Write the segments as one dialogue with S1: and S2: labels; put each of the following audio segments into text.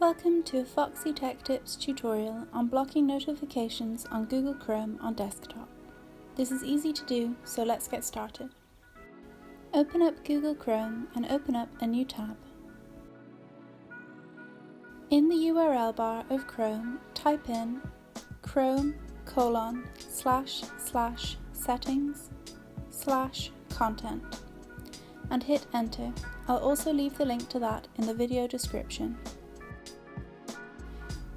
S1: Welcome to a Foxy Tech Tips tutorial on blocking notifications on Google Chrome on desktop. This is easy to do, so let's get started. Open up Google Chrome and open up a new tab. In the URL bar of Chrome, type in chrome://settings/content and hit enter. I'll also leave the link to that in the video description.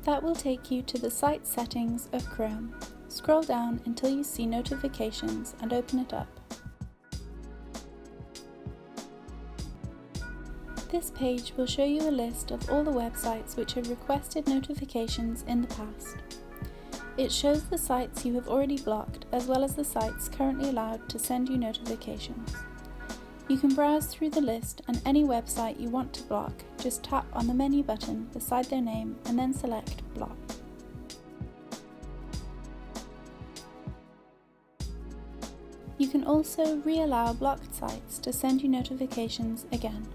S1: That will take you to the site settings of Chrome. Scroll down until you see notifications and open it up. This page will show you a list of all the websites which have requested notifications in the past. It shows the sites you have already blocked as well as the sites currently allowed to send you notifications. You can browse through the list, and any website you want to block, just tap on the menu button beside their name and then select Block. You can also re-allow blocked sites to send you notifications again.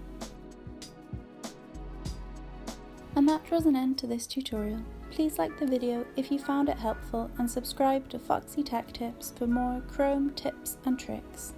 S1: And that draws an end to this tutorial. Please like the video if you found it helpful and subscribe to Foxy Tech Tips for more Chrome tips and tricks.